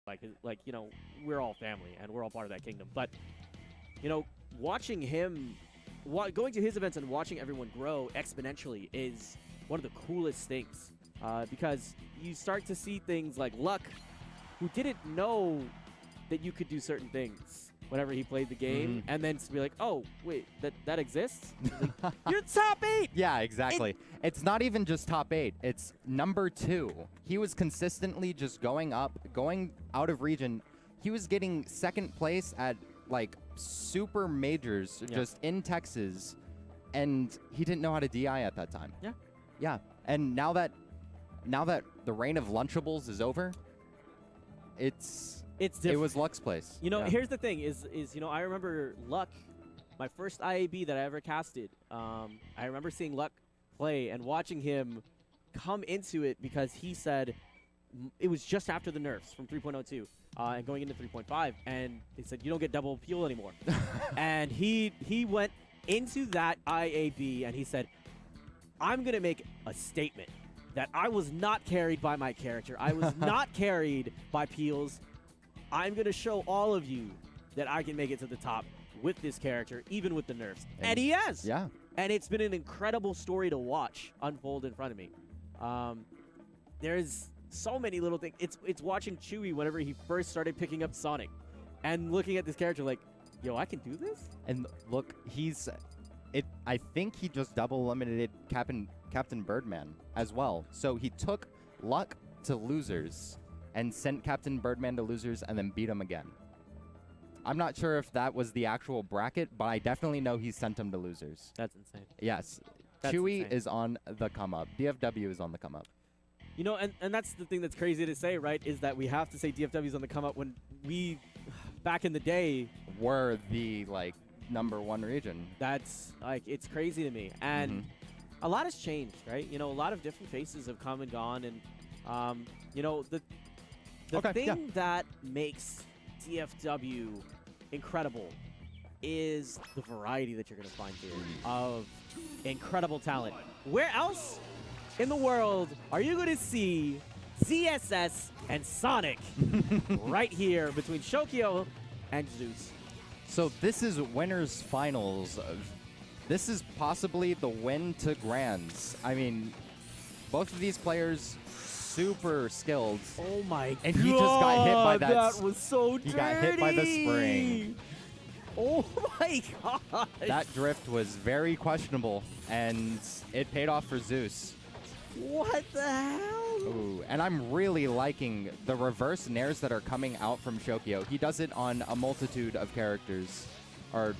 like you know, we're all family and we're all part of that kingdom. But you know, watching him, going to his events and watching everyone grow exponentially is one of the coolest things because you start to see things like Luck, who didn't know that you could do certain things whenever he played the game, and then to be like, oh, wait, that exists? Like, you're top 8! Yeah, exactly. It's not even just top 8. It's number 2. He was consistently just going up, going out of region. He was getting second place at, like, super majors just in Texas, and he didn't know how to DI at that time. Yeah. Yeah. And now that the reign of Lunchables is over, it's different. It was Luck's place. You know, here's the thing is you know, I remember Luck, my first IaB that I ever casted. I remember seeing Luck play and watching him come into it because he said it was just after the nerfs from 3.02 and going into 3.5, and they said you don't get double fuel anymore. And he went into that IaB and he said, I'm gonna make a statement that I was not carried by my character. I was not carried by Peels. I'm going to show all of you that I can make it to the top with this character, even with the nerfs. And he has. Yeah. And it's been an incredible story to watch unfold in front of me. There's so many little things. It's watching Chewy whenever he first started picking up Sonic and looking at this character like, yo, I can do this? And look, I think he just double eliminated Captain Birdman as well. So he took Luck to losers and sent Captain Birdman to losers and then beat him again. I'm not sure if that was the actual bracket, but I definitely know he sent him to losers. That's insane. Yes. That's Chewy insane. is on the come up. DFW is on the come up. You know, and that's the thing that's crazy to say, right, is that we have to say DFW is on the come up when we, back in the day, were the, like, #1 region. That's, like, it's crazy to me. And a lot has changed, right? You know, a lot of different faces have come and gone. And, you know, the thing that makes DFW incredible is the variety that you're going to find here of incredible talent. Where else in the world are you going to see ZSS and Sonic right here between Shokio and Zeus? So this is winners finals. This is possibly the win to grands. I mean, both of these players super skilled. Oh my god! And he just got hit by that. That was so dirty. He got hit by the spring. Oh my god! That drift was very questionable, and it paid off for Zeus. What the hell? Ooh, and I'm really liking the reverse nairs that are coming out from Shokio. He does it on a multitude of characters, or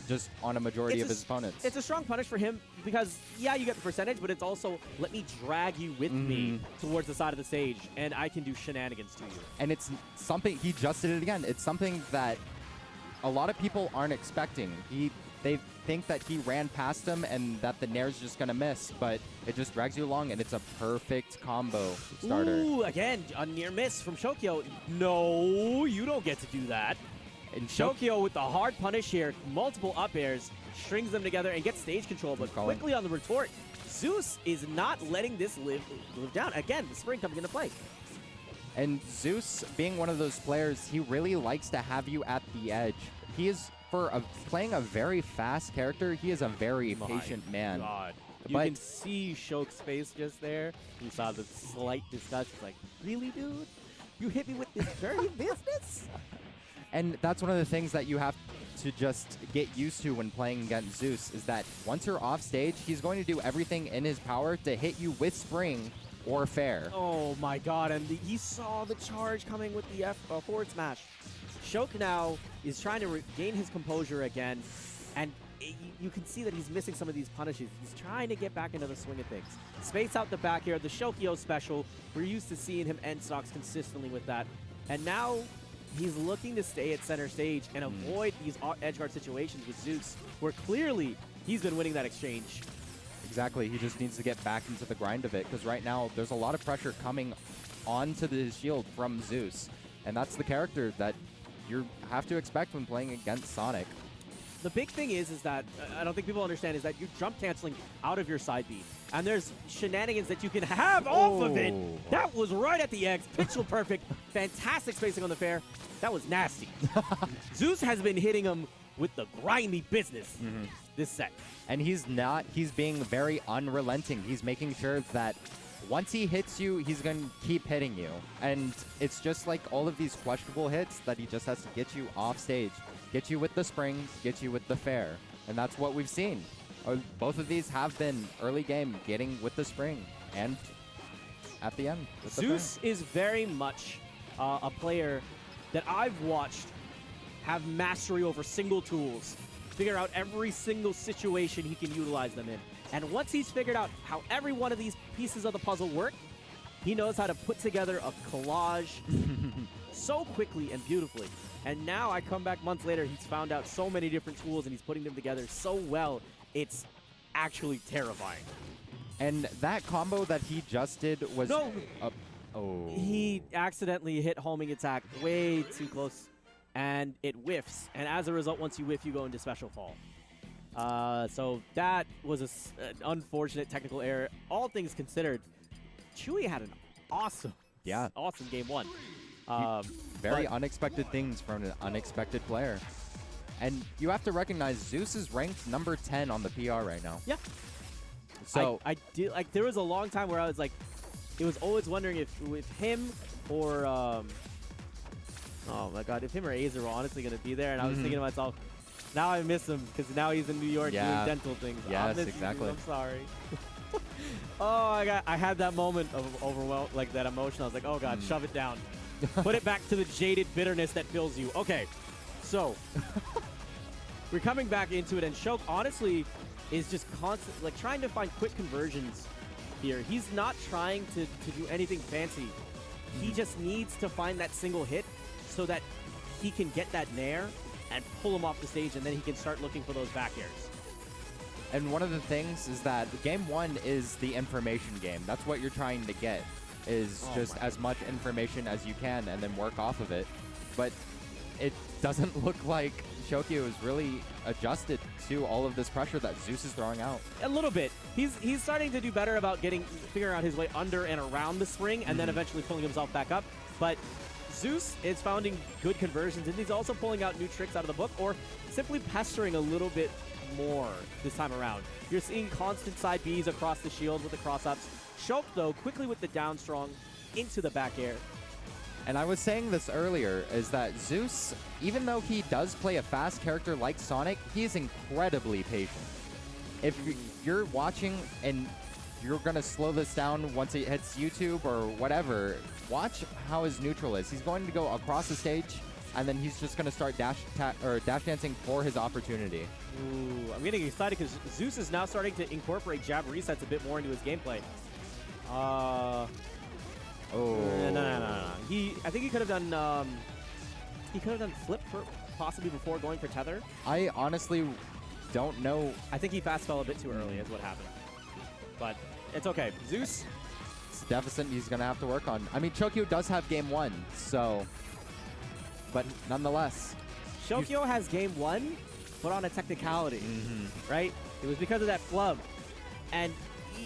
just on a majority of his opponents. It's a strong punish for him because, yeah, you get the percentage, but it's also, let me drag you with me towards the side of the stage, and I can do shenanigans to you. And it's something, he just did it again. It's something that a lot of people aren't expecting. They think that he ran past him and that the nair's just going to miss, but it just drags you along, and it's a perfect combo starter. Ooh, again, a near miss from Shokio. No, you don't get to do that. And Shokio with the hard punish here, multiple up airs, strings them together and gets stage control, but quickly on the retort, Zeus is not letting this live down. Again, the spring coming into play. And Zeus, being one of those players, he really likes to have you at the edge. He is, playing a very fast character, he is a very patient man. God. You can see Shok's face just there. You saw the slight disgust. It's like, really, dude? You hit me with this dirty business? And that's one of the things that you have to just get used to when playing against Zeus, is that once you're off stage, he's going to do everything in his power to hit you with spring or fair. Oh my god, and he saw the charge coming with the forward smash. Shok now is trying to regain his composure again, and you can see that he's missing some of these punishes. He's trying to get back into the swing of things. Space out the back here, the Shokio special. We're used to seeing him end stocks consistently with that. And now he's looking to stay at center stage and avoid these edgeguard situations with Zeus, where clearly he's been winning that exchange. Exactly. He just needs to get back into the grind of it, because right now there's a lot of pressure coming onto the shield from Zeus. And that's the character that you have to expect when playing against Sonic. the big thing is that I don't think people understand is that you're jump canceling out of your side B. And there's shenanigans that you can have off of it. That was right at the X. Pixel perfect. Fantastic spacing on the fair. That was nasty. Zeus has been hitting him with the grimy business this set. And he's being very unrelenting. He's making sure that once he hits you, he's going to keep hitting you. And it's just like all of these questionable hits that he just has to get you off stage. Get you with the spring, get you with the fair. And that's what we've seen. Both of these have been early game getting with the spring and at the end. With Zeus is very much a player that I've watched have mastery over single tools, figure out every single situation he can utilize them in. And once he's figured out how every one of these pieces of the puzzle work, he knows how to put together a collage so quickly and beautifully. And now I come back months later, he's found out so many different tools and he's putting them together so well, it's actually terrifying. And that combo that he just did was... No! He accidentally hit homing attack way too close, and it whiffs. And as a result, once you whiff, you go into special fall. So that was an unfortunate technical error. All things considered, Chewy had an awesome game one. Very unexpected things from an unexpected player. And you have to recognize Zeus is ranked number 10 on the PR right now. Yeah. So I did like there was a long time where I was like, it was always wondering if with him or oh my god, if him or Azer were honestly gonna be there, and I was thinking to myself, now I miss him because now he's in New York doing dental things. Yes, exactly. I'm sorry. I had that moment of overwhelm, like that emotion. I was like, oh god, shove it down. Put it back to the jaded bitterness that fills you. Okay, so we're coming back into it, and Shok honestly is just constant, like trying to find quick conversions here. He's not trying to do anything fancy. He just needs to find that single hit so that he can get that nair and pull him off the stage, and then he can start looking for those back airs. And one of the things is that game one is the information game. That's what you're trying to get, is just as much information as you can and then work off of it. But it doesn't look like Shokio is really adjusted to all of this pressure that Zeus is throwing out. A little bit. He's starting to do better about figuring out his way under and around the spring, and then eventually pulling himself back up. But Zeus is finding good conversions, and he's also pulling out new tricks out of the book, or simply pestering a little bit more this time around. You're seeing constant side Bs across the shield with the cross-ups. Shok, though, quickly with the down strong into the back air. And I was saying this earlier, is that Zeus, even though he does play a fast character like Sonic, he is incredibly patient. If you're watching and you're going to slow this down once it hits YouTube or whatever, watch how his neutral is. He's going to go across the stage, and then he's just going to start dash dancing for his opportunity. Ooh, I'm getting excited because Zeus is now starting to incorporate jab resets a bit more into his gameplay. No. I think he could have done. He could have done flip possibly before going for tether. I honestly don't know. I think he fast fell a bit too early is what happened. But it's okay. Zeus. It's a deficit he's going to have to work on. I mean, Shokio does have game one, so. But nonetheless. Shokio has game one, but on a technicality, right? It was because of that flub. And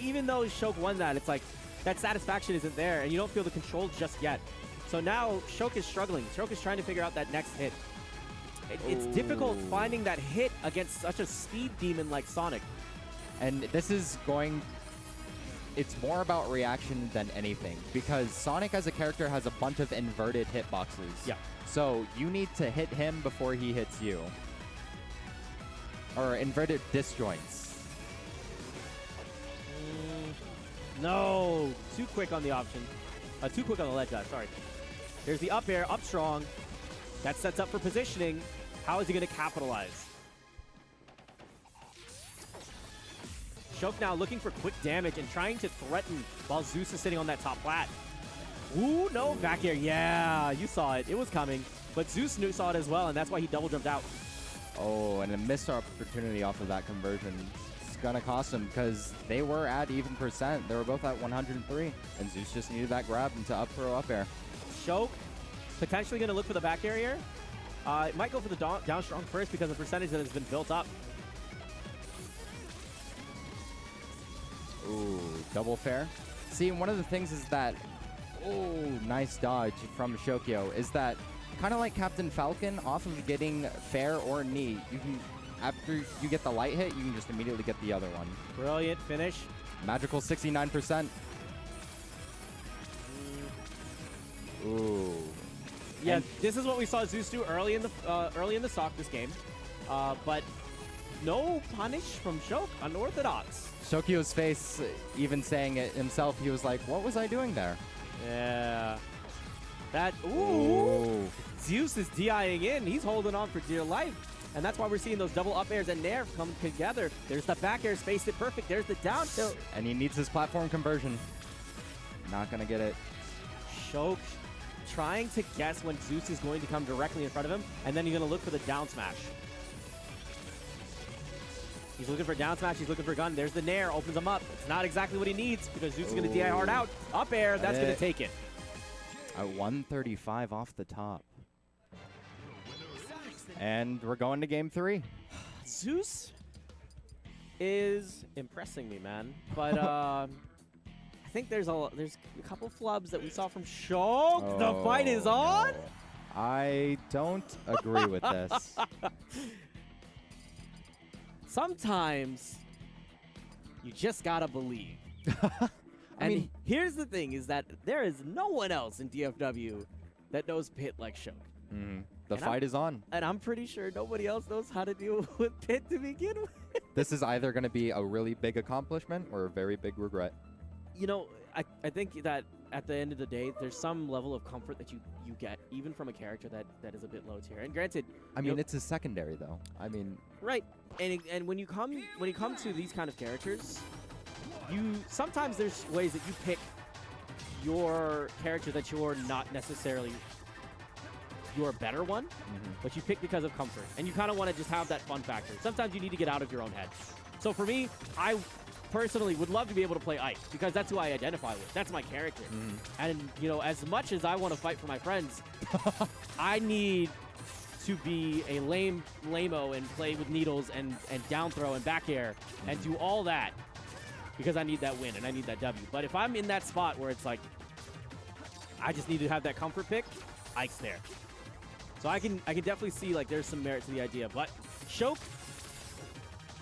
even though Shok won that, it's like that satisfaction isn't there, and you don't feel the control just yet. So now Shok is struggling. Shok is trying to figure out that next hit. It's difficult finding that hit against such a speed demon like Sonic. And this is going... It's more about reaction than anything, because Sonic as a character has a bunch of inverted hitboxes. Yeah. So you need to hit him before he hits you. Or inverted disjoints. No, too quick on the option. Too quick on the ledge dive, sorry. There's the up air, up strong. That sets up for positioning. How is he going to capitalize? Shok now looking for quick damage and trying to threaten while Zeus is sitting on that top flat. Ooh, no, back air. Yeah, you saw it. It was coming. But Zeus saw it as well, and that's why he double jumped out. Oh, and a missed opportunity off of that conversion. Gonna cost him because they were at even percent. They were both at 103, and Zeus just needed that grab into up throw up air. Shok potentially gonna look for the back air here. It might go for the down strong first because of the percentage that has been built up. Ooh, double fair. See, one of the things is that, oh, nice dodge from Shokio, is that kind of like Captain Falcon, off of getting fair or knee, you can, after you get the light hit, you can just immediately get the other one. Brilliant finish. Magical 69%. Ooh. Yeah, this is what we saw Zeus do early in the stock this game, but no punish from Shok, unorthodox. Shokio's face, even saying it himself, he was like, what was I doing there? Yeah. That, ooh. Zeus is DIing in. He's holding on for dear life. And that's why we're seeing those double up airs and nair come together. There's the back air, spaced it perfect. There's the down tilt. And he needs his platform conversion. Not going to get it. Shok trying to guess when Zeus is going to come directly in front of him, and then he's going to look for the down smash. He's looking for down smash, he's looking for gun. There's the nair, opens him up. It's not exactly what he needs because Zeus is going to DI hard out. Up air, that's going to take it. At 135 off the top. And we're going to game 3. Zeus is impressing me, man. But I think there's a couple flubs that we saw from Shok. Oh, the fight is on. no. I don't agree with this. Sometimes you just gotta believe. I mean, here's the thing: is that there is no one else in DFW that knows Pit like Shok. The fight is on. And I'm pretty sure nobody else knows how to deal with Pit to begin with. This is either going to be a really big accomplishment or a very big regret. You know, I think that at the end of the day, there's some level of comfort that you get, even from a character that is a bit low tier. And granted, I mean, it's a secondary though. I mean, right. And when you come to these kind of characters, sometimes there's ways that you pick your character that you're not necessarily your better one, but you pick because of comfort. And you kind of want to just have that fun factor. Sometimes you need to get out of your own head. So for me, I personally would love to be able to play Ike because that's who I identify with. That's my character. And, you know, as much as I want to fight for my friends, I need to be a lame-o and play with needles and down throw and back air and do all that because I need that win and I need that W. But if I'm in that spot where it's like, I just need to have that comfort pick, Ike's there. So I can definitely see like there's some merit to the idea. But Shok,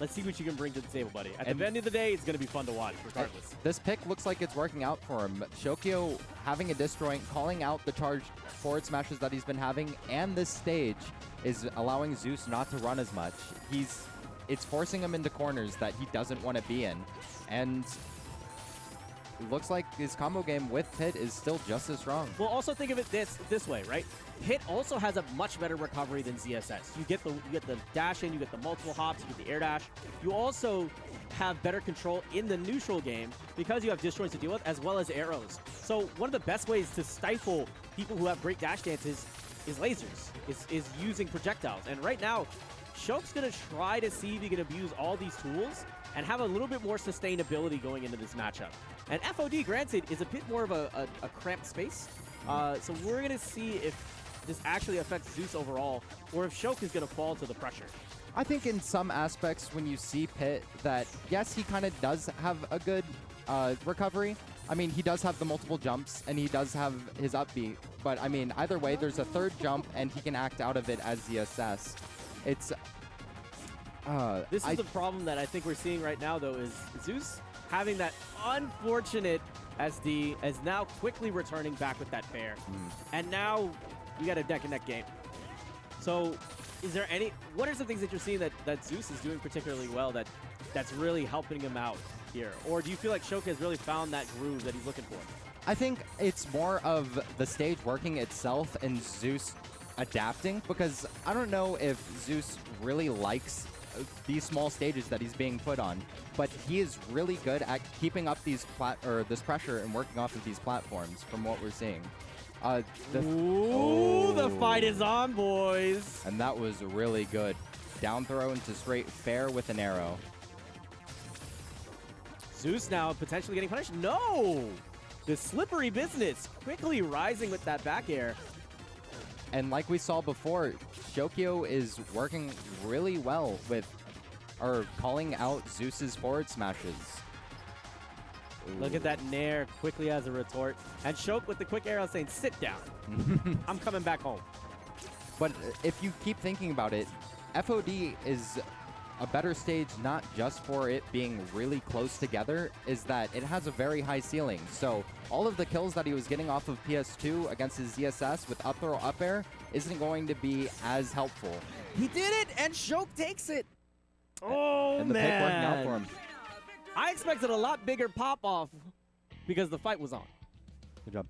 let's see what you can bring to the table, buddy. At the end of the day, it's going to be fun to watch, regardless. This pick looks like it's working out for him. Shokio having a disjoint, calling out the charged forward smashes that he's been having, and this stage is allowing Zeus not to run as much. It's forcing him into corners that he doesn't want to be in. And it looks like his combo game with Pit is still just as strong. Well, also think of it this way, right? Pit also has a much better recovery than ZSS. You get the dash in, you get the multiple hops, you get the air dash. You also have better control in the neutral game because you have disjoints to deal with, as well as arrows. So one of the best ways to stifle people who have great dash dances is lasers, is using projectiles. And right now, Shok's going to try to see if he can abuse all these tools and have a little bit more sustainability going into this matchup. And FOD, granted, is a bit more of a cramped space. So we're going to see if this actually affects Zeus overall, or if Shok is going to fall to the pressure. I think in some aspects when you see Pit that, yes, he kind of does have a good recovery. I mean, he does have the multiple jumps, and he does have his up B. But, I mean, either way, there's a third jump, and he can act out of it as ZSS. It's... this is the problem that I think we're seeing right now, though, is Zeus having that unfortunate SD as now quickly returning back with that fair. And now you got a neck-and-neck game. So is there what are some things that you're seeing that Zeus is doing particularly well that's really helping him out here? Or do you feel like Shok has really found that groove that he's looking for? I think it's more of the stage working itself and Zeus adapting, because I don't know if Zeus really likes these small stages that he's being put on, but he is really good at keeping up this pressure and working off of these platforms from what we're seeing. The fight is on, boys. And that was really good. Down throw into straight fair with an arrow. Zeus now potentially getting punished. No! The slippery business quickly rising with that back air. And like we saw before, Shokio is working really well with, or calling out Zeus's forward smashes. Look at that nair quickly as a retort. And Shok with the quick arrow saying, sit down. I'm coming back home. But if you keep thinking about it, FOD is a better stage not just for it being really close together, is that it has a very high ceiling. So all of the kills that he was getting off of PS2 against his ZSS with up throw up air isn't going to be as helpful. He did it, and Shok takes it. Oh, and the pick working out for him. I expected a lot bigger pop-off because the fight was on. Good job.